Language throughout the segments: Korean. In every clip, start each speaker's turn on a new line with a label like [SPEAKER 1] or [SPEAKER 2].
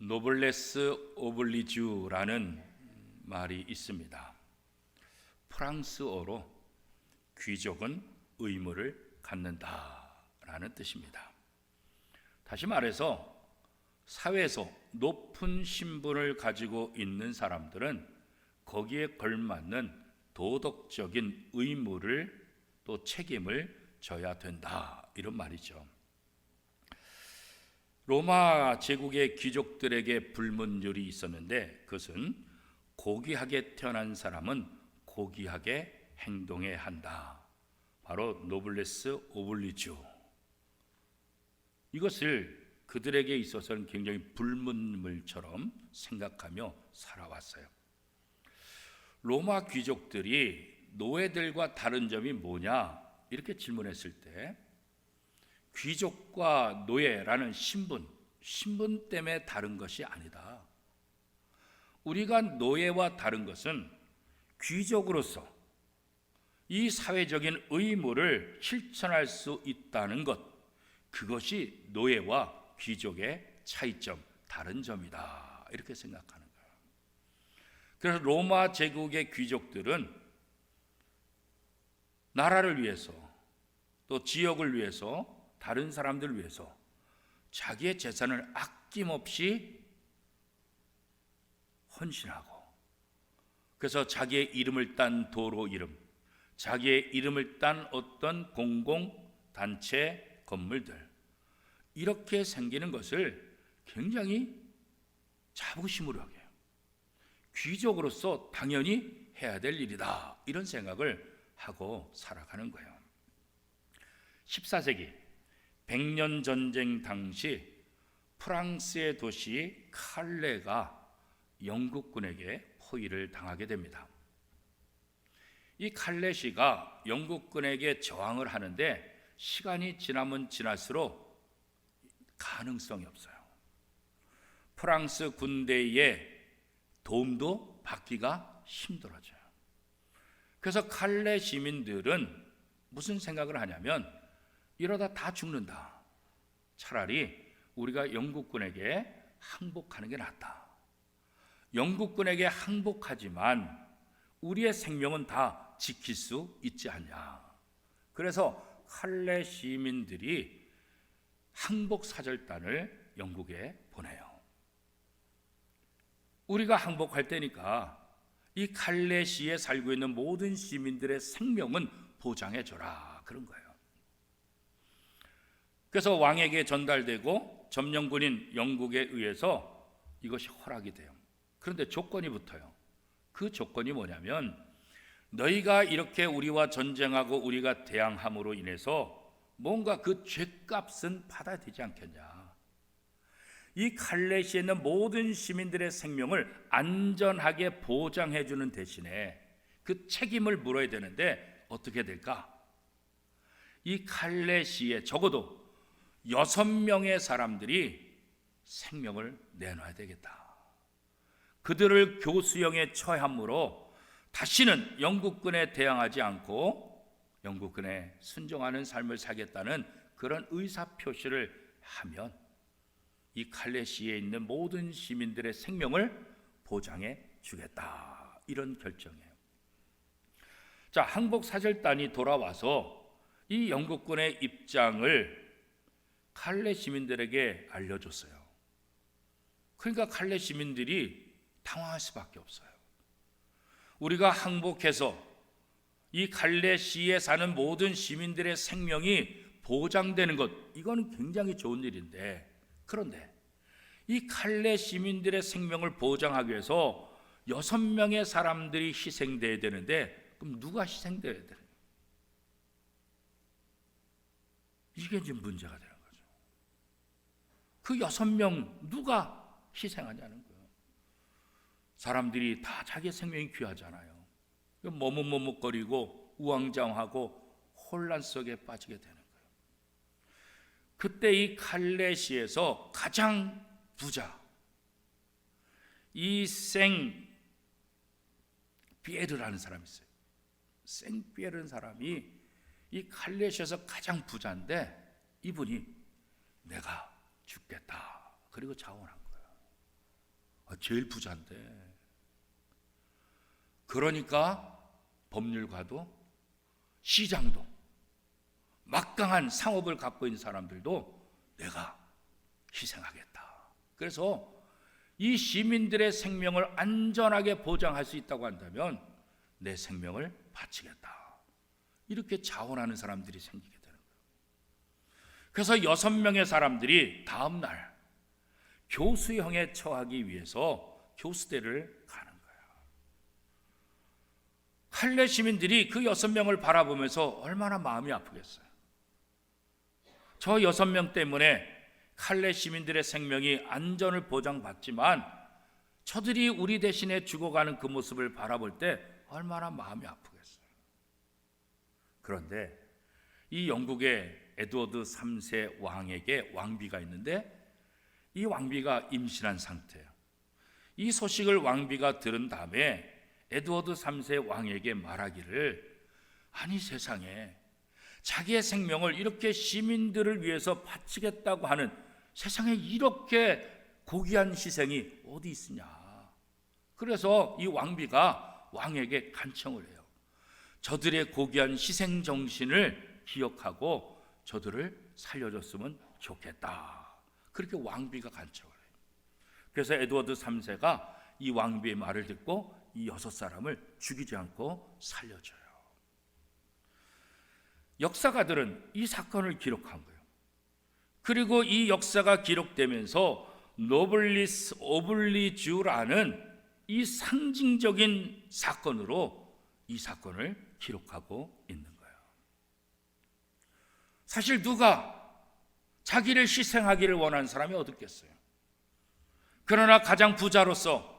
[SPEAKER 1] 노블레스 오블리주라는 말이 있습니다. 프랑스어로 귀족은 의무를 갖는다라는 뜻입니다. 다시 말해서 사회에서 높은 신분을 가지고 있는 사람들은 거기에 걸맞는 도덕적인 의무를 또 책임을 져야 된다, 이런 말이죠. 로마 제국의 귀족들에게 불문율이 있었는데 그것은 고귀하게 태어난 사람은 고귀하게 행동해야 한다. 바로 노블레스 오블리주. 이것을 그들에게 있어서는 굉장히 불문물처럼 생각하며 살아왔어요. 로마 귀족들이 노예들과 다른 점이 뭐냐 이렇게 질문했을 때 귀족과 노예라는 신분 때문에 다른 것이 아니다. 우리가 노예와 다른 것은 귀족으로서 이 사회적인 의무를 실천할 수 있다는 것, 그것이 노예와 귀족의 차이점, 다른 점이다, 이렇게 생각하는 거예요. 그래서 로마 제국의 귀족들은 나라를 위해서 또 지역을 위해서 다른 사람들을 위해서 자기의 재산을 아낌없이 헌신하고, 그래서 자기의 이름을 딴 도로 이름, 자기의 이름을 딴 어떤 공공단체 건물들, 이렇게 생기는 것을 굉장히 자부심으로 여겨요. 귀족으로서 당연히 해야 될 일이다, 이런 생각을 하고 살아가는 거예요. 14세기 100년 전쟁 당시 프랑스의 도시 칼레가 영국군에게 포위를 당하게 됩니다. 이 칼레시가 영국군에게 저항을 하는데 시간이 지나면 지날수록 가능성이 없어요. 프랑스 군대의 도움도 받기가 힘들어져요. 그래서 칼레 시민들은 무슨 생각을 하냐면 이러다 다 죽는다. 차라리 우리가 영국군에게 항복하는 게 낫다. 영국군에게 항복하지만 우리의 생명은 다 지킬 수 있지 않냐. 그래서 칼레 시민들이 항복 사절단을 영국에 보내요. 우리가 항복할 때니까 이 칼레시에 살고 있는 모든 시민들의 생명은 보장해줘라, 그런 거예요. 그래서 왕에게 전달되고 점령군인 영국에 의해서 이것이 허락이 돼요. 그런데 조건이 붙어요. 그 조건이 뭐냐면 너희가 이렇게 우리와 전쟁하고 우리가 대항함으로 인해서 뭔가 그 죗값은 받아야 되지 않겠냐. 이 칼레시에 있는 모든 시민들의 생명을 안전하게 보장해 주는 대신에 그 책임을 물어야 되는데 어떻게 될까? 이 칼레시에 적어도 6명의 사람들이 생명을 내놔야 되겠다. 그들을 교수형에 처함으로 다시는 영국군에 대항하지 않고 영국군에 순종하는 삶을 살겠다는 그런 의사표시를 하면 이 칼레시에 있는 모든 시민들의 생명을 보장해 주겠다, 이런 결정이에요. 자, 항복사절단이 돌아와서 이 영국군의 입장을 칼레 시민들에게 알려줬어요. 그러니까 칼레 시민들이 당황할 수밖에 없어요. 우리가 항복해서 이 칼레시에 사는 모든 시민들의 생명이 보장되는 것, 이거는 굉장히 좋은 일인데, 그런데 이 칼레 시민들의 생명을 보장하기 위해서 6명의 사람들이 희생돼야 되는데 그럼 누가 희생돼야 되는 거예요? 이게 이제 문제가 되는 거죠. 그 6명 누가 희생하냐는 거예요. 사람들이 다 자기 생명이 귀하잖아요. 머뭇머뭇거리고 우왕좌왕하고 혼란 속에 빠지게 되는 거예요. 그때 이 칼레시에서 가장 부자 이 생피에르라는 사람이 있어요. 생피에르라는 사람이 이 칼레시에서 가장 부자인데 이분이 내가 죽겠다, 그리고 자원한 거예요. 제일 부자인데. 그러니까 법률가도 시장도 막강한 상업을 갖고 있는 사람들도 내가 희생하겠다. 그래서 이 시민들의 생명을 안전하게 보장할 수 있다고 한다면 내 생명을 바치겠다. 이렇게 자원하는 사람들이 생기게 되는 거예요. 그래서 6명의 사람들이 다음 날 교수형에 처하기 위해서 교수대를 가는 거예요. 칼레 시민들이 그 6명을 바라보면서 얼마나 마음이 아프겠어요. 저 6명 때문에 칼레 시민들의 생명이 안전을 보장받지만 저들이 우리 대신에 죽어가는 그 모습을 바라볼 때 얼마나 마음이 아프겠어요. 그런데 이 영국의 에드워드 3세 왕에게 왕비가 있는데 이 왕비가 임신한 상태예요. 이 소식을 왕비가 들은 다음에 에드워드 3세 왕에게 말하기를, 아니 세상에 자기의 생명을 이렇게 시민들을 위해서 바치겠다고 하는 세상에 이렇게 고귀한 희생이 어디 있으냐. 그래서 이 왕비가 왕에게 간청을 해요. 저들의 고귀한 희생 정신을 기억하고 저들을 살려줬으면 좋겠다. 그렇게 왕비가 간청을 해요. 그래서 에드워드 3세가 이 왕비의 말을 듣고 이 6사람을 죽이지 않고 살려줘요. 역사가들은 이 사건을 기록한 거예요. 그리고 이 역사가 기록되면서 노블리스 오블리주라는 이 상징적인 사건으로 이 사건을 기록하고 있는 거예요. 사실 누가 자기를 희생하기를 원하는 사람이 어디 있겠어요? 그러나 가장 부자로서,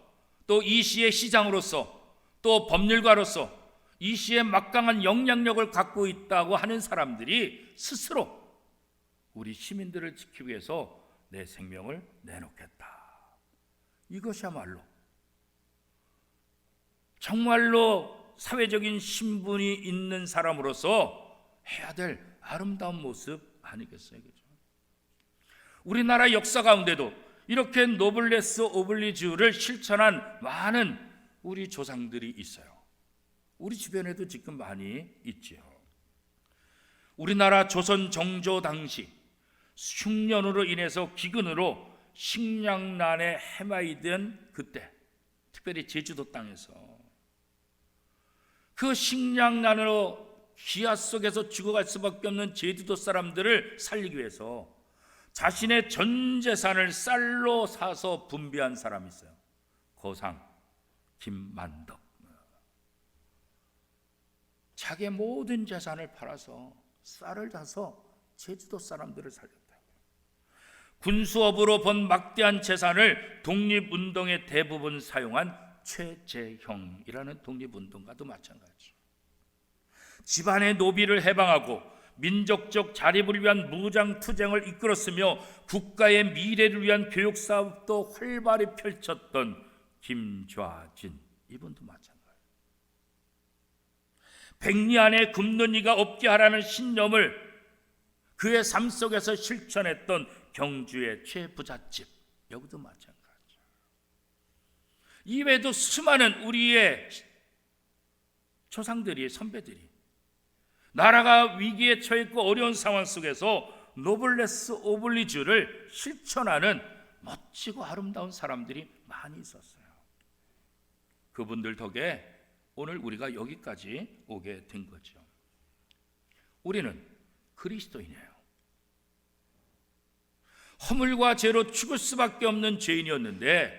[SPEAKER 1] 또 이 시의 시장으로서, 또 법률가로서 이 시에 막강한 영향력을 갖고 있다고 하는 사람들이 스스로 우리 시민들을 지키기 위해서 내 생명을 내놓겠다. 이것이야말로 정말로 사회적인 신분이 있는 사람으로서 해야 될 아름다운 모습 아니겠어요? 그죠? 우리나라 역사 가운데도 이렇게 노블레스 오블리주를 실천한 많은 우리 조상들이 있어요. 우리 주변에도 지금 많이 있지요. 우리나라 조선 정조 당시 흉년으로 인해서 기근으로 식량난에 헤매이던 그때, 특별히 제주도 땅에서 그 식량난으로 기아 속에서 죽어갈 수밖에 없는 제주도 사람들을 살리기 위해서 자신의 전 재산을 쌀로 사서 분배한 사람이 있어요. 고상 김만덕. 자기의 모든 재산을 팔아서 쌀을 사서 제주도 사람들을 살렸다. 군수업으로 번 막대한 재산을 독립운동에 대부분 사용한 최재형이라는 독립운동가도 마찬가지죠. 집안의 노비를 해방하고 민족적 자립을 위한 무장투쟁을 이끌었으며 국가의 미래를 위한 교육사업도 활발히 펼쳤던 김좌진, 이분도 마찬가지예요. 백리 안에 굶는 이가 없게 하라는 신념을 그의 삶 속에서 실천했던 경주의 최부잣집, 여기도 마찬가지죠. 이외에도 수많은 우리의 조상들이, 선배들이 나라가 위기에 처했고 어려운 상황 속에서 노블레스 오블리주를 실천하는 멋지고 아름다운 사람들이 많이 있었어요. 그분들 덕에 오늘 우리가 여기까지 오게 된 거죠. 우리는 그리스도인이에요. 허물과 죄로 죽을 수밖에 없는 죄인이었는데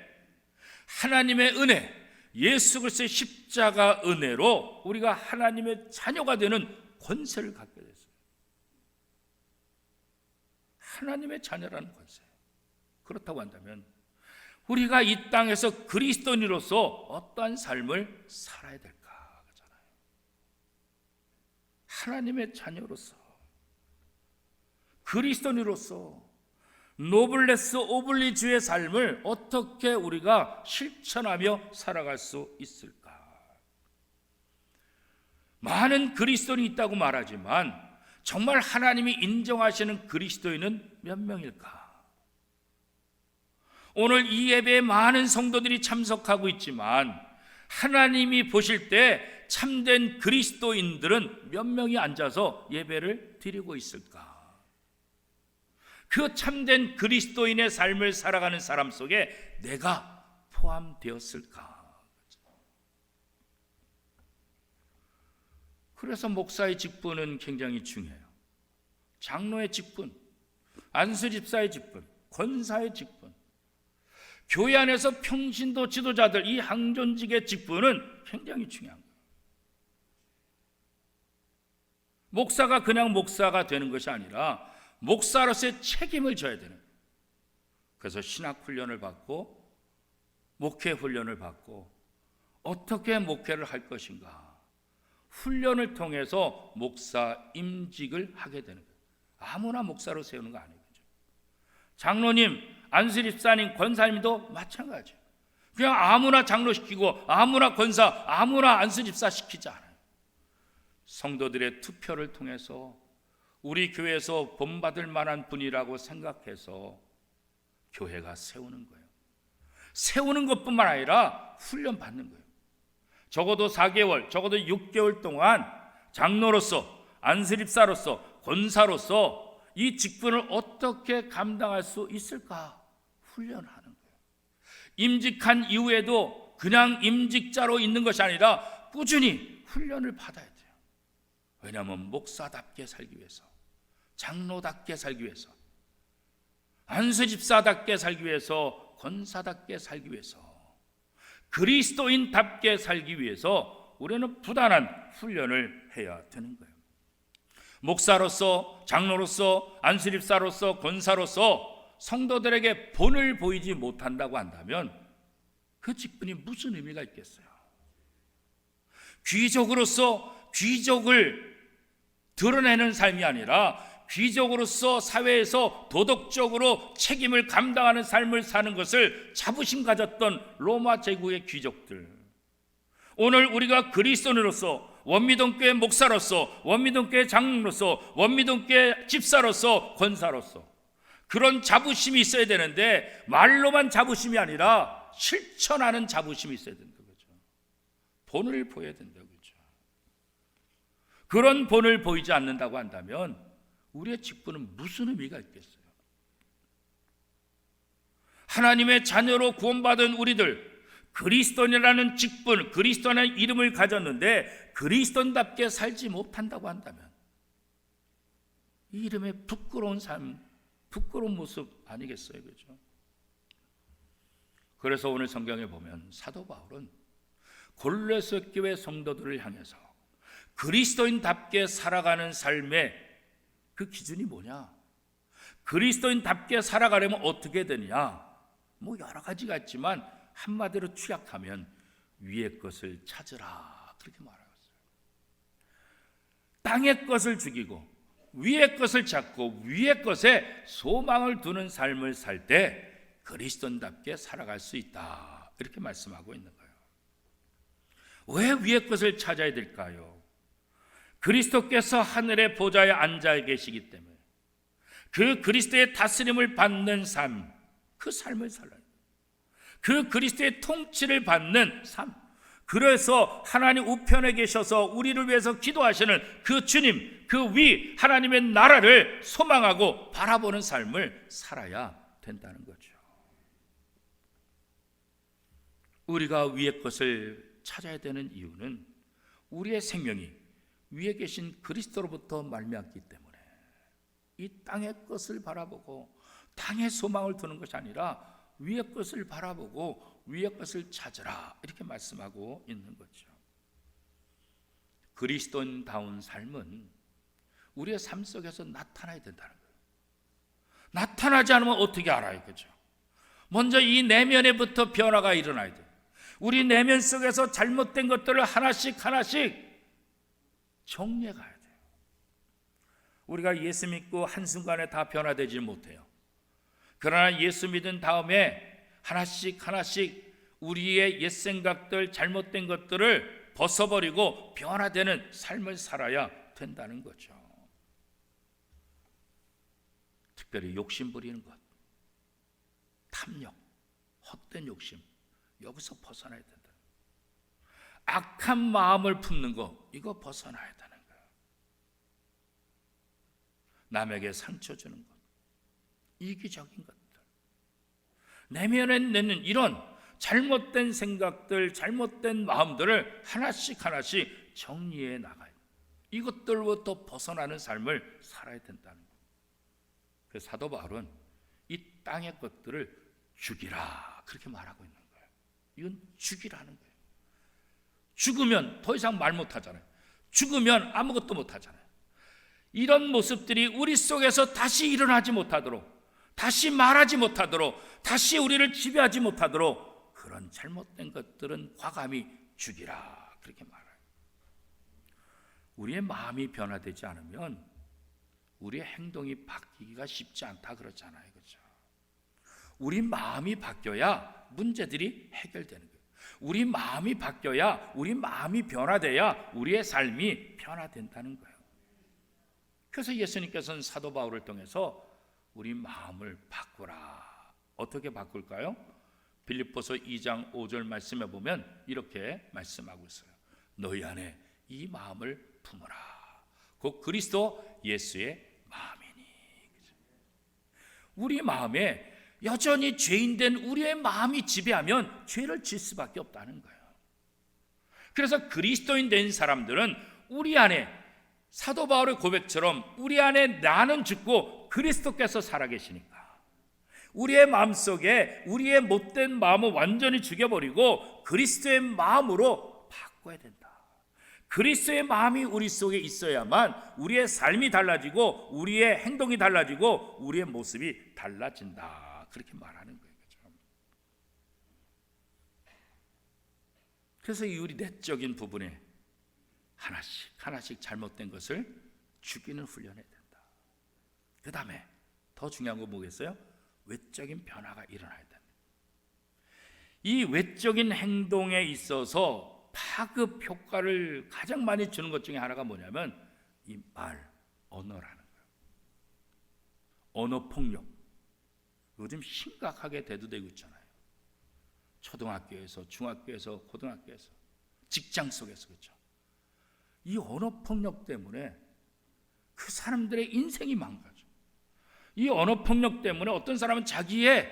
[SPEAKER 1] 하나님의 은혜, 예수 그리스도의 십자가 은혜로 우리가 하나님의 자녀가 되는 권세를 갖게 됐어요. 하나님의 자녀라는 권세. 그렇다고 한다면 우리가 이 땅에서 그리스도인으로서 어떠한 삶을 살아야 될까 하잖아요. 하나님의 자녀로서, 그리스도인으로서 노블레스 오블리주의 삶을 어떻게 우리가 실천하며 살아갈 수 있을까? 많은 그리스도인이 있다고 말하지만 정말 하나님이 인정하시는 그리스도인은 몇 명일까? 오늘 이 예배에 많은 성도들이 참석하고 있지만 하나님이 보실 때 참된 그리스도인들은 몇 명이 앉아서 예배를 드리고 있을까? 그 참된 그리스도인의 삶을 살아가는 사람 속에 내가 포함되었을까? 그래서 목사의 직분은 굉장히 중요해요. 장로의 직분, 안수집사의 직분, 권사의 직분, 교회 안에서 평신도 지도자들 이 항존직의 직분은 굉장히 중요한 거예요. 목사가 그냥 목사가 되는 것이 아니라 목사로서의 책임을 져야 되는 거예요. 그래서 신학훈련을 받고 목회훈련을 받고 어떻게 목회를 할 것인가 훈련을 통해서 목사 임직을 하게 되는 거예요. 아무나 목사로 세우는 거 아니에요. 장로님, 안수집사님, 권사님도 마찬가지예요. 그냥 아무나 장로 시키고 아무나 권사, 아무나 안수집사 시키지 않아요. 성도들의 투표를 통해서 우리 교회에서 본받을 만한 분이라고 생각해서 교회가 세우는 거예요. 세우는 것뿐만 아니라 훈련 받는 거예요. 적어도 4개월, 적어도 6개월 동안 장로로서, 안수집사로서, 권사로서 이 직분을 어떻게 감당할 수 있을까 훈련하는 거예요. 임직한 이후에도 그냥 임직자로 있는 것이 아니라 꾸준히 훈련을 받아야 돼요. 왜냐하면 목사답게 살기 위해서, 장로답게 살기 위해서, 안수집사답게 살기 위해서, 권사답게 살기 위해서, 그리스도인답게 살기 위해서 우리는 부단한 훈련을 해야 되는 거예요. 목사로서, 장로로서, 안수집사로서, 권사로서 성도들에게 본을 보이지 못한다고 한다면 그 직분이 무슨 의미가 있겠어요? 귀족으로서 귀족을 드러내는 삶이 아니라 귀족으로서 사회에서 도덕적으로 책임을 감당하는 삶을 사는 것을 자부심 가졌던 로마 제국의 귀족들, 오늘 우리가 그리스도인으로서 원미동교회 목사로서, 원미동교회 장로로서, 원미동교회 집사로서, 권사로서 그런 자부심이 있어야 되는데 말로만 자부심이 아니라 실천하는 자부심이 있어야 된다 거죠. 본을 보여야 된다 거죠. 그런 본을 보이지 않는다고 한다면 우리의 직분은 무슨 의미가 있겠어요? 하나님의 자녀로 구원받은 우리들, 그리스도인이라는 직분, 그리스도라는 이름을 가졌는데 그리스도인답게 살지 못한다고 한다면 이 이름의 부끄러운 삶, 부끄러운 모습 아니겠어요? 그렇죠? 그래서 오늘 성경에 보면 사도 바울은 골로새 교회 성도들을 향해서 그리스도인답게 살아가는 삶의 그 기준이 뭐냐? 그리스도인답게 살아가려면 어떻게 되느냐? 뭐 여러 가지가 있지만 한마디로 축약하면 위의 것을 찾으라 그렇게 말하고 있어요. 땅의 것을 죽이고 위의 것을 찾고 위의 것에 소망을 두는 삶을 살 때 그리스도인답게 살아갈 수 있다 이렇게 말씀하고 있는 거예요. 왜 위의 것을 찾아야 될까요? 그리스도께서 하늘의 보좌에 앉아 계시기 때문에 그 그리스도의 다스림을 받는 삶, 그 삶을 살아요. 그 그리스도의 통치를 받는 삶, 그래서 하나님 우편에 계셔서 우리를 위해서 기도하시는 그 주님, 그 위 하나님의 나라를 소망하고 바라보는 삶을 살아야 된다는 거죠. 우리가 위의 것을 찾아야 되는 이유는 우리의 생명이 위에 계신 그리스도로부터 말미암기 때문에 이 땅의 것을 바라보고 땅의 소망을 두는 것이 아니라 위의 것을 바라보고 위의 것을 찾으라 이렇게 말씀하고 있는 거죠. 그리스도인다운 삶은 우리의 삶 속에서 나타나야 된다는 거예요. 나타나지 않으면 어떻게 알아요? 그죠? 먼저 이 내면에부터 변화가 일어나야 돼요. 우리 내면 속에서 잘못된 것들을 하나씩 하나씩 정리해 가야 돼요. 우리가 예수 믿고 한순간에 다 변화되지 못해요. 그러나 예수 믿은 다음에 하나씩 하나씩 우리의 옛 생각들, 잘못된 것들을 벗어버리고 변화되는 삶을 살아야 된다는 거죠. 특별히 욕심 부리는 것, 탐욕, 잘못된 욕심, 여기서 벗어나야 된다. 악한 마음을 품는 거, 이거 벗어나야 되는 거예요. 남에게 상처 주는 것, 이기적인 것들, 내면에 있는 이런 잘못된 생각들, 잘못된 마음들을 하나씩 정리해 나가야 돼요. 이것들부터 벗어나는 삶을 살아야 된다는 거예요. 그래서 사도 바울은 이 땅의 것들을 죽이라, 그렇게 말하고 있는 거예요. 이건 죽이라는 거예요. 죽으면 더 이상 말 못하잖아요. 죽으면 아무것도 못하잖아요. 이런 모습들이 우리 속에서 다시 일어나지 못하도록, 다시 말하지 못하도록, 다시 우리를 지배하지 못하도록 그런 잘못된 것들은 과감히 죽이라, 그렇게 말해요. 우리의 마음이 변화되지 않으면 우리의 행동이 바뀌기가 쉽지 않다 그러잖아요. 그렇죠? 우리 마음이 바뀌어야 문제들이 해결되는 거예요. 우리 마음이 바뀌어야, 우리 마음이 변화돼야 우리의 삶이 변화된다는 거예요. 그래서 예수님께서는 사도 바울을 통해서 우리 마음을 바꾸라. 어떻게 바꿀까요? 빌립보서 2장 5절 말씀에 보면 이렇게 말씀하고 있어요. 너희 안에 이 마음을 품으라. 곧 그리스도 예수의 마음이니. 우리 마음에 여전히 죄인된 우리의 마음이 지배하면 죄를 질 수밖에 없다는 거예요. 그래서 그리스도인 된 사람들은 우리 안에, 사도 바울의 고백처럼 우리 안에 나는 죽고 그리스도께서 살아계시니까 우리의 마음속에 우리의 못된 마음을 완전히 죽여버리고 그리스도의 마음으로 바꿔야 된다. 그리스도의 마음이 우리 속에 있어야만 우리의 삶이 달라지고 우리의 행동이 달라지고 우리의 모습이 달라진다, 그렇게 말하는 거예요. 그래서 이 우리 내적인 부분에 하나씩 잘못된 것을 죽이는 훈련해야 된다. 그 다음에 더 중요한 건 뭐겠어요? 외적인 변화가 일어나야 된다. 이 외적인 행동에 있어서 파급 효과를 가장 많이 주는 것 중에 하나가 뭐냐면 이 언어라는 거예요. 언어 폭력. 요즘 심각하게 대두되고 있잖아요. 초등학교에서, 중학교에서, 고등학교에서, 직장 속에서. 그렇죠? 이 언어 폭력 때문에 그 사람들의 인생이 망가져. 이 언어 폭력 때문에 어떤 사람은 자기의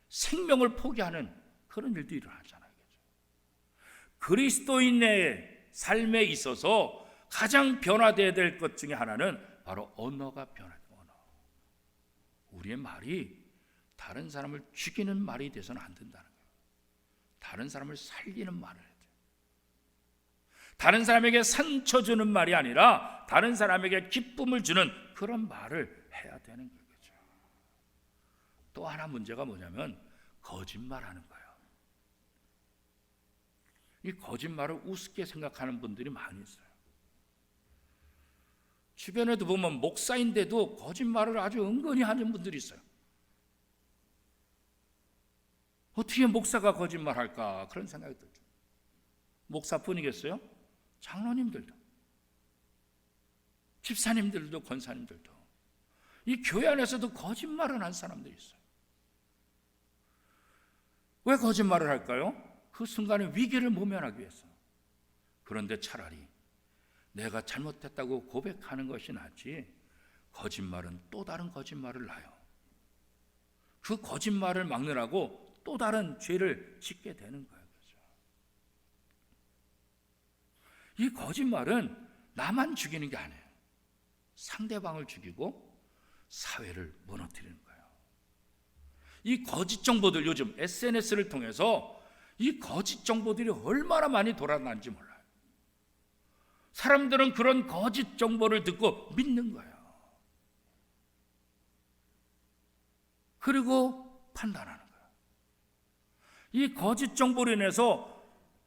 [SPEAKER 1] 생명을 포기하는 그런 일도 일어나잖아요. 그리스도인의 삶에 있어서 가장 변화되어야 될 것 중에 하나는 바로 언어가 변화돼요. 언어. 우리의 말이 다른 사람을 죽이는 말이 돼서는 안 된다는 거예요. 다른 사람을 살리는 말을 해야 돼요. 다른 사람에게 상처 주는 말이 아니라 다른 사람에게 기쁨을 주는 그런 말을 해야 되는 거예요. 또 하나 문제가 뭐냐면 거짓말하는 거예요. 이 거짓말을 우습게 생각하는 분들이 많이 있어요. 주변에도 보면 목사인데도 거짓말을 아주 은근히 하는 분들이 있어요. 어떻게 목사가 거짓말할까? 그런 생각이 들죠. 목사뿐이겠어요? 장로님들도, 집사님들도, 권사님들도, 이 교회 안에서도 거짓말을 한 사람들이 있어요. 왜 거짓말을 할까요? 그 순간의 위기를 모면하기 위해서. 그런데 차라리 내가 잘못했다고 고백하는 것이 낫지, 거짓말은 또 다른 거짓말을 낳아요. 그 거짓말을 막느라고 또 다른 죄를 짓게 되는 거예요. 그렇죠? 이 거짓말은 나만 죽이는 게 아니에요. 상대방을 죽이고 사회를 무너뜨리는 거예요. 이 거짓 정보들, 요즘 SNS를 통해서 이 거짓 정보들이 얼마나 많이 돌아다니는지 몰라요. 사람들은 그런 거짓 정보를 듣고 믿는 거예요. 그리고 판단하는 거예요. 이 거짓 정보로 인해서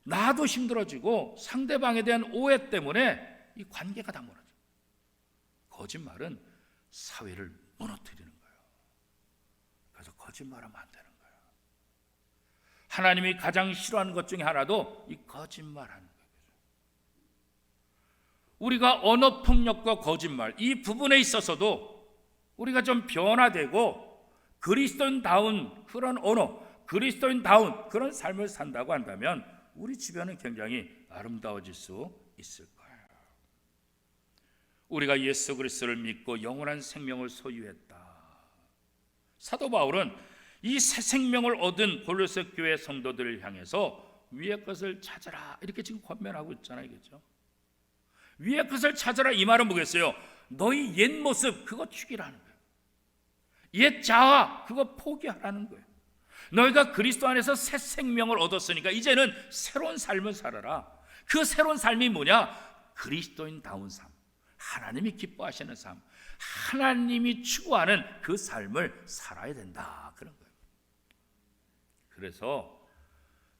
[SPEAKER 1] 나도 힘들어지고 상대방에 대한 오해 때문에 이 관계가 다 무너져요. 거짓말은 사회를 무너뜨리는 거예요. 그래서 거짓말하면 안 되는 거예요. 하나님이 가장 싫어하는 것 중에 하나도 이 거짓말하는 거예요. 우리가 언어 폭력과 거짓말, 이 부분에 있어서도 우리가 좀 변화되고 그리스도인다운 그런 언어, 그리스도인다운 그런 삶을 산다고 한다면 우리 주변은 굉장히 아름다워질 수 있을 거예요. 우리가 예수 그리스도를 믿고 영원한 생명을 소유했다. 사도 바울은 이 새 생명을 얻은 골로새 교회 성도들을 향해서 위의 것을 찾아라 이렇게 지금 권면하고 있잖아요. 그렇죠? 위의 것을 찾아라 이 말은 뭐겠어요? 너희 옛 모습 그거 죽이라는 거예요. 옛 자아 그거 포기하라는 거예요. 너희가 그리스도 안에서 새 생명을 얻었으니까 이제는 새로운 삶을 살아라. 그 새로운 삶이 뭐냐? 그리스도인다운 삶, 하나님이 기뻐하시는 삶, 하나님이 추구하는 그 삶을 살아야 된다 그런 거예요. 그래서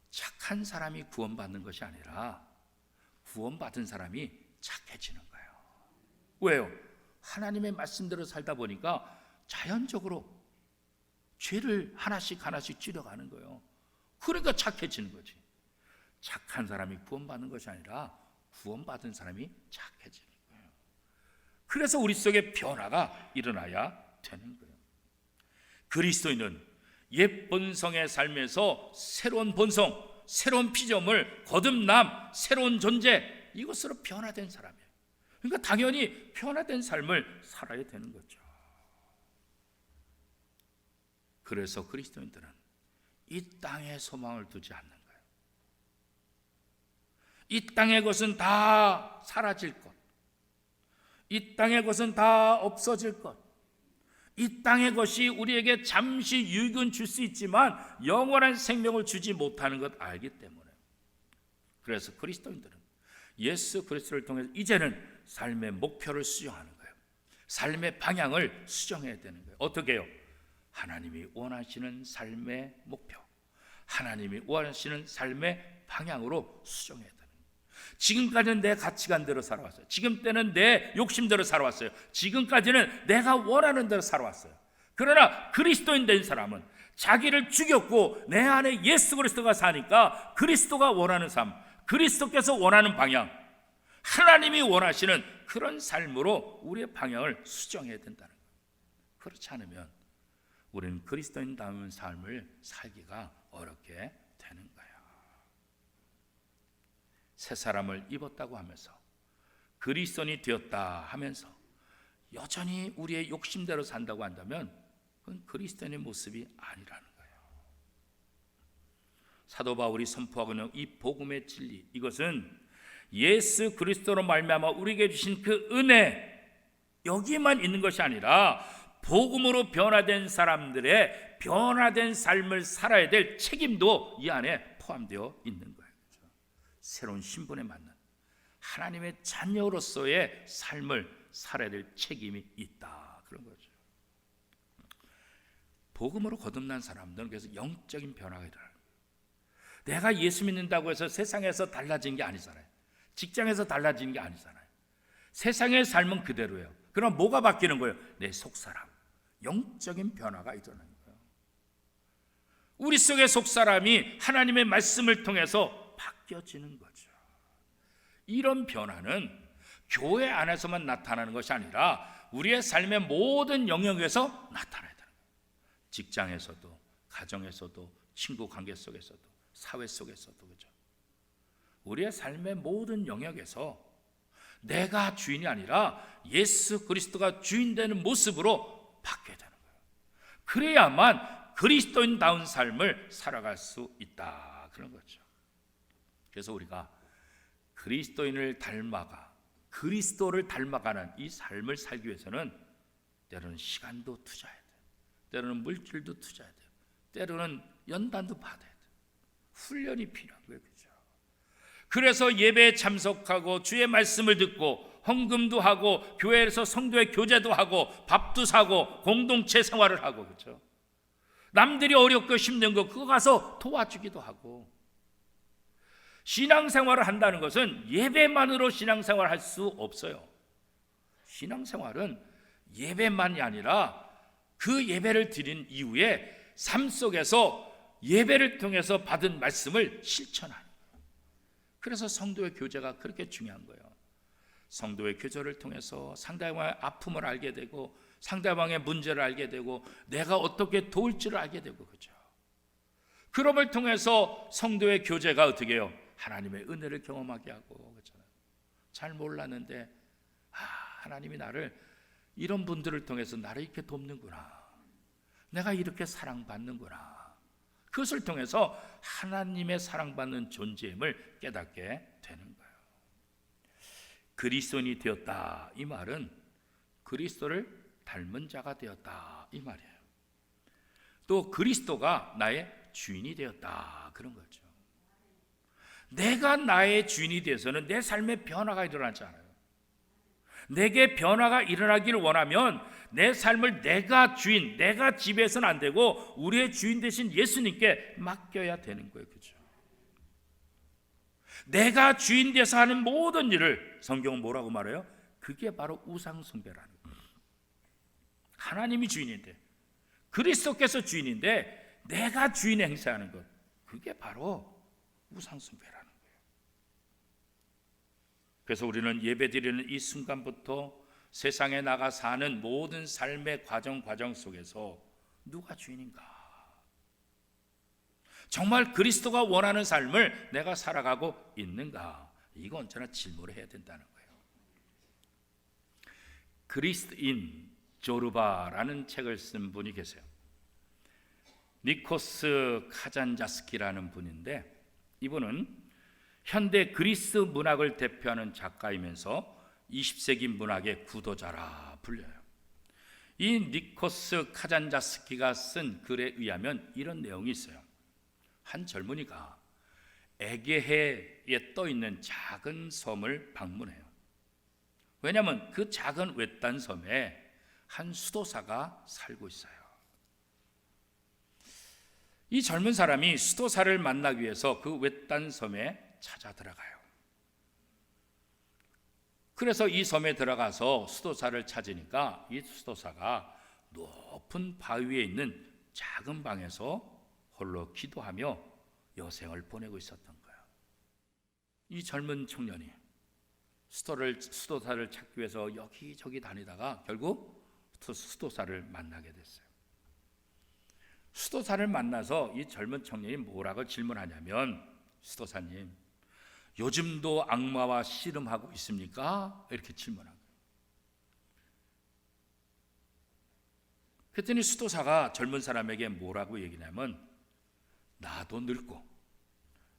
[SPEAKER 1] 착한 사람이 구원받는 것이 아니라 구원받은 사람이 착해지는 거예요. 왜요? 하나님의 말씀대로 살다 보니까 자연적으로 죄를 하나씩 줄여가는 거예요. 그러니까 착해지는 거지. 착한 사람이 구원받는 것이 아니라 구원받은 사람이 착해지는 거예요. 그래서 우리 속에 변화가 일어나야 되는 거예요. 그리스도인은 옛 본성의 삶에서 새로운 본성, 새로운 피조물, 거듭남, 새로운 존재 이것으로 변화된 사람이에요. 그러니까 당연히 변화된 삶을 살아야 되는 거죠. 그래서 그리스도인들은 이 땅에 소망을 두지 않는 거예요. 이 땅의 것은 다 사라질 것, 이 땅의 것은 다 없어질 것, 이 땅의 것이 우리에게 잠시 유익은 줄 수 있지만 영원한 생명을 주지 못하는 것 알기 때문에, 그래서 그리스도인들은 예수 그리스도를 통해서 이제는 삶의 목표를 수정하는 거예요. 삶의 방향을 수정해야 되는 거예요. 어떻게 해요? 하나님이 원하시는 삶의 목표, 하나님이 원하시는 삶의 방향으로 수정해야 되는 거예요. 지금까지는 내 가치관대로 살아왔어요. 지금 때는 내 욕심대로 살아왔어요. 지금까지는 내가 원하는 대로 살아왔어요. 그러나 그리스도인 된 사람은 자기를 죽였고 내 안에 예수 그리스도가 사니까 그리스도가 원하는 삶, 그리스도께서 원하는 방향, 하나님이 원하시는 그런 삶으로 우리의 방향을 수정해야 된다는 거예요. 그렇지 않으면 우리는 그리스도인다운 삶을 살기가 어렵게 되는 거예요. 새 사람을 입었다고 하면서 그리스도인이 되었다 하면서 여전히 우리의 욕심대로 산다고 한다면 그건 그리스도인의 모습이 아니라는 거예요. 사도 바울이 선포하고 있는 이 복음의 진리, 이것은 예수 그리스도로 말미암아 우리에게 주신 그 은혜, 여기만 있는 것이 아니라 복음으로 변화된 사람들의 변화된 삶을 살아야 될 책임도 이 안에 포함되어 있는 거예요. 새로운 신분에 맞는 하나님의 자녀로서의 삶을 살아야 될 책임이 있다, 그런 거죠. 복음으로 거듭난 사람들은 그래서 영적인 변화가 일어나요. 내가 예수 믿는다고 해서 세상에서 달라진 게 아니잖아요. 직장에서 달라진 게 아니잖아요. 세상의 삶은 그대로예요. 그럼 뭐가 바뀌는 거예요? 내 속사람, 영적인 변화가 일어나는 거예요. 우리 속의 속사람이 하나님의 말씀을 통해서 바뀌어지는 거죠. 이런 변화는 교회 안에서만 나타나는 것이 아니라 우리의 삶의 모든 영역에서 나타나야 되는 거예요. 직장에서도, 가정에서도, 친구 관계 속에서도, 사회 속에서도, 그죠? 우리의 삶의 모든 영역에서 내가 주인이 아니라 예수 그리스도가 주인 되는 모습으로 바뀌어야 되는 거예요. 그래야만 그리스도인다운 삶을 살아갈 수 있다, 그런 거죠. 그래서 우리가 그리스도인을 닮아가 그리스도를 닮아가는 이 삶을 살기 위해서는 때로는 시간도 투자해야 돼요. 때로는 물질도 투자해야 돼요. 때로는 연단도 받아야 돼요. 훈련이 필요한 거예요. 그렇죠? 그래서 예배에 참석하고 주의 말씀을 듣고 헌금도 하고 교회에서 성도의 교제도 하고 밥도 사고 공동체 생활을 하고, 그렇죠? 남들이 어렵고 힘든 거 그거 가서 도와주기도 하고. 신앙생활을 한다는 것은 예배만으로 신앙생활을 할 수 없어요. 신앙생활은 예배만이 아니라 그 예배를 드린 이후에 삶 속에서 예배를 통해서 받은 말씀을 실천하는 거예요. 그래서 성도의 교제가 그렇게 중요한 거예요. 성도의 교제를 통해서 상대방의 아픔을 알게 되고 상대방의 문제를 알게 되고 내가 어떻게 도울지를 알게 되고, 그죠? 그럼을 통해서 성도의 교제가 어떻게 해요? 하나님의 은혜를 경험하게 하고, 그렇잖아요. 잘 몰랐는데 하나님이 나를, 이런 분들을 통해서 나를 이렇게 돕는구나, 내가 이렇게 사랑받는구나, 그것을 통해서 하나님의 사랑받는 존재임을 깨닫게 되는 거예요. 그리스도인이 되었다, 이 말은 그리스도를 닮은 자가 되었다, 이 말이에요. 또 그리스도가 나의 주인이 되었다, 그런 거죠. 내가 나의 주인이 되어서는 내 삶에 변화가 일어나지 않아요. 내게 변화가 일어나기를 원하면 내 삶을 내가 주인, 내가 지배해서는 안 되고 우리의 주인 되신 예수님께 맡겨야 되는 거예요. 그렇죠? 내가 주인 돼서 하는 모든 일을 성경은 뭐라고 말해요? 그게 바로 우상 숭배라는 거예요. 하나님이 주인인데, 그리스도께서 주인인데 내가 주인 행세하는 것, 그게 바로 우상 숭배라는 거예요. 그래서 우리는 예배드리는 이 순간부터 세상에 나가 사는 모든 삶의 과정 속에서 누가 주인인가? 정말 그리스도가 원하는 삶을 내가 살아가고 있는가? 이거 언제나 질문을 해야 된다는 거예요. 그리스인 조르바라는 책을 쓴 분이 계세요. 니코스 카잔자스키라는 분인데, 이분은 현대 그리스 문학을 대표하는 작가이면서 20세기 문학의 구도자라 불려요. 이 니코스 카잔자스키가 쓴 글에 의하면 이런 내용이 있어요. 한 젊은이가 에게해에 떠 있는 작은 섬을 방문해요. 왜냐하면 그 작은 외딴 섬에 한 수도사가 살고 있어요. 이 젊은 사람이 수도사를 만나기 위해서 그 외딴 섬에 찾아 들어가요. 그래서 이 섬에 들어가서 수도사를 찾으니까 이 수도사가 높은 바위 위에 있는 작은 방에서 홀로 기도하며 여생을 보내고 있었던 거예요. 이 젊은 청년이 수도사를 찾기 위해서 여기저기 다니다가 결국 수도사를 만나게 됐어요. 수도사를 만나서 이 젊은 청년이 뭐라고 질문하냐면, 수도사님, 요즘도 악마와 씨름하고 있습니까? 이렇게 질문한 거예요. 그랬더니 수도사가 젊은 사람에게 뭐라고 얘기냐면, 나도 늙고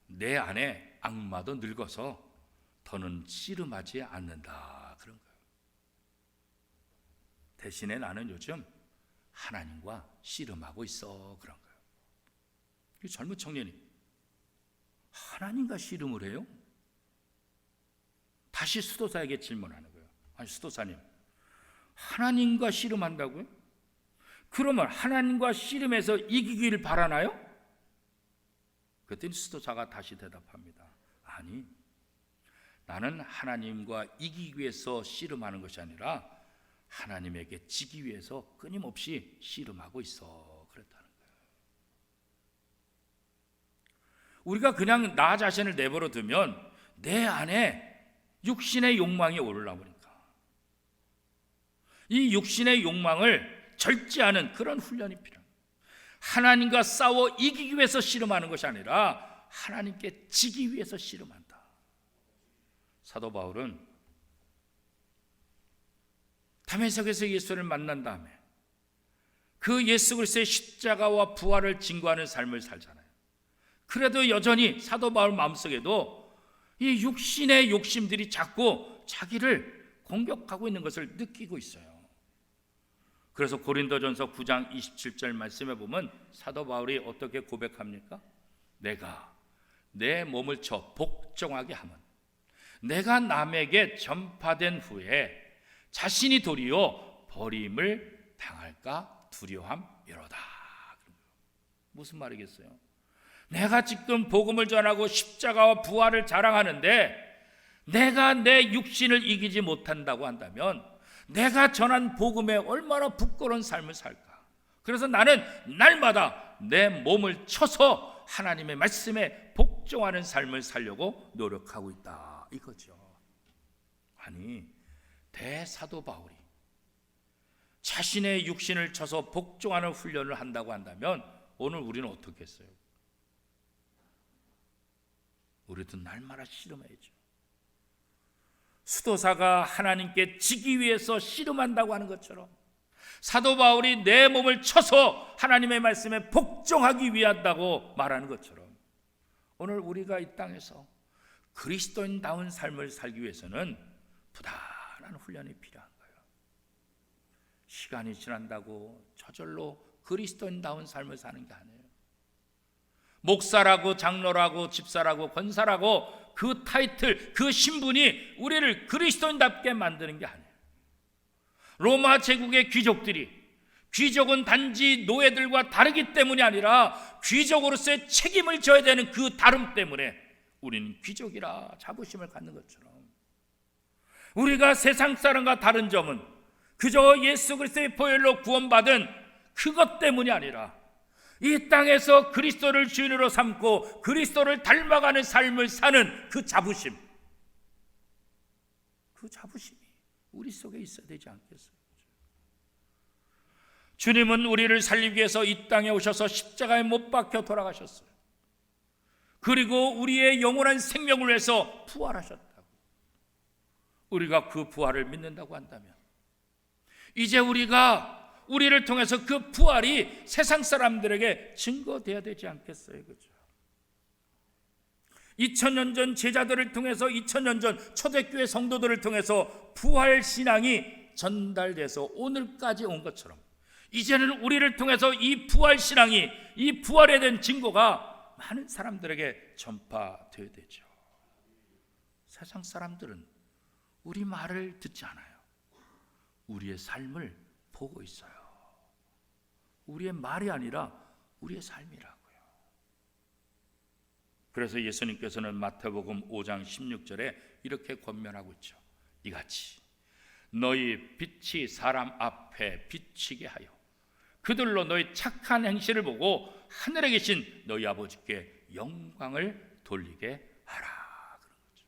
[SPEAKER 1] 내 안에 악마도 늙어서 더는 씨름하지 않는다, 그런 거예요. 대신에 나는 요즘 하나님과 씨름하고 있어, 그런 거예요. 이 젊은 청년이 하나님과 씨름을 해요? 다시 수도사에게 질문하는 거예요. 아니, 수도사님, 하나님과 씨름한다고요? 그러면 하나님과 씨름해서 이기기를 바라나요? 그랬더니 수도사가 다시 대답합니다. 아니, 나는 하나님과 이기기 위해서 씨름하는 것이 아니라 하나님에게 지기 위해서 끊임없이 씨름하고 있어, 그랬다는 거예요. 우리가 그냥 나 자신을 내버려 두면 내 안에 육신의 욕망이 올라오니까 이 육신의 욕망을 절제하는 그런 훈련이 필요합니다. 하나님과 싸워 이기기 위해서 씨름하는 것이 아니라 하나님께 지기 위해서 씨름한다. 사도 바울은 다메섹에서 예수를 만난 다음에 그 예수 그리스도의 십자가와 부활을 증거하는 삶을 살잖아요. 그래도 여전히 사도 바울 마음속에도 이 육신의 욕심들이 자꾸 자기를 공격하고 있는 것을 느끼고 있어요. 그래서 고린도전서 9장 27절 말씀에 보면 사도 바울이 어떻게 고백합니까? 내가 내 몸을 쳐 복종하게 하면 내가 남에게 전파된 후에 자신이 도리어 버림을 당할까 두려움이로다. 무슨 말이겠어요? 내가 지금 복음을 전하고 십자가와 부활을 자랑하는데 내가 내 육신을 이기지 못한다고 한다면 내가 전한 복음에 얼마나 부끄러운 삶을 살까? 그래서 나는 날마다 내 몸을 쳐서 하나님의 말씀에 복종하는 삶을 살려고 노력하고 있다, 이거죠. 아니, 대사도 바울이 자신의 육신을 쳐서 복종하는 훈련을 한다고 한다면 오늘 우리는 어떻게 했어요? 우리도 날마다 씨름해야죠. 수도사가 하나님께 지기 위해서 씨름한다고 하는 것처럼 사도 바울이 내 몸을 쳐서 하나님의 말씀에 복종하기 위한다고 말하는 것처럼 오늘 우리가 이 땅에서 그리스도인다운 삶을 살기 위해서는 부단한 훈련이 필요한 거예요. 시간이 지난다고 저절로 그리스도인다운 삶을 사는 게 아니에요. 목사라고 장로라고 집사라고 권사라고 그 타이틀, 그 신분이 우리를 그리스도인답게 만드는 게 아니에요. 로마 제국의 귀족은 단지 노예들과 다르기 때문이 아니라 귀족으로서의 책임을 져야 되는 그 다름 때문에 우리는 귀족이라 자부심을 갖는 것처럼 우리가 세상 사람과 다른 점은 그저 예수 그리스도의 보혈로 구원받은 그것 때문이 아니라 이 땅에서 그리스도를 주인으로 삼고 그리스도를 닮아가는 삶을 사는 그 자부심이 우리 속에 있어야 되지 않겠어요? 주님은 우리를 살리기 위해서 이 땅에 오셔서 십자가에 못 박혀 돌아가셨어요. 그리고 우리의 영원한 생명을 위해서 부활하셨다고. 우리가 그 부활을 믿는다고 한다면 이제 우리를 통해서 그 부활이 세상 사람들에게 증거되어야 되지 않겠어요? 그렇죠? 2000년 전 제자들을 통해서 2000년 전 초대교회 성도들을 통해서 부활 신앙이 전달돼서 오늘까지 온 것처럼 이제는 우리를 통해서 이 부활 신앙이 이 부활에 대한 증거가 많은 사람들에게 전파되어야 되죠. 세상 사람들은 우리 말을 듣지 않아요. 우리의 삶을 보고 있어요. 우리의 말이 아니라 우리의 삶이라고요. 그래서 예수님께서는 마태복음 5장 16절에 이렇게 권면하고 있죠. 이같이 너희 빛이 사람 앞에 비치게 하여 그들로 너희 착한 행실을 보고 하늘에 계신 너희 아버지께 영광을 돌리게 하라. 그런 거죠.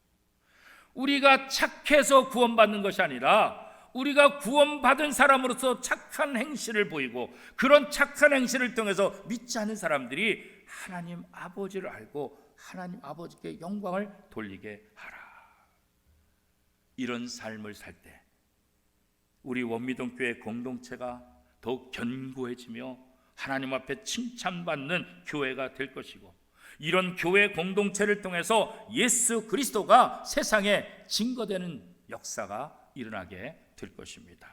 [SPEAKER 1] 우리가 착해서 구원받는 것이 아니라 우리가 구원받은 사람으로서 착한 행실을 보이고 그런 착한 행실을 통해서 믿지 않는 사람들이 하나님 아버지를 알고 하나님 아버지께 영광을 돌리게 하라. 이런 삶을 살 때 우리 원미동교회 공동체가 더욱 견고해지며 하나님 앞에 칭찬받는 교회가 될 것이고 이런 교회 공동체를 통해서 예수 그리스도가 세상에 증거되는 역사가 일어나게 될 것입니다.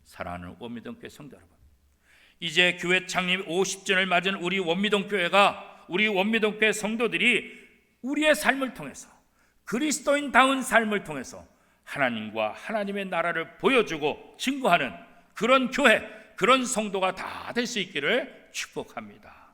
[SPEAKER 1] 사랑하는 원미동교회 성도 여러분, 이제 교회 창립 50주년을 맞은 우리 원미동교회가 우리 원미동교회 성도들이 우리의 삶을 통해서 그리스도인다운 삶을 통해서 하나님과 하나님의 나라를 보여주고 증거하는 그런 교회, 그런 성도가 다 될 수 있기를 축복합니다.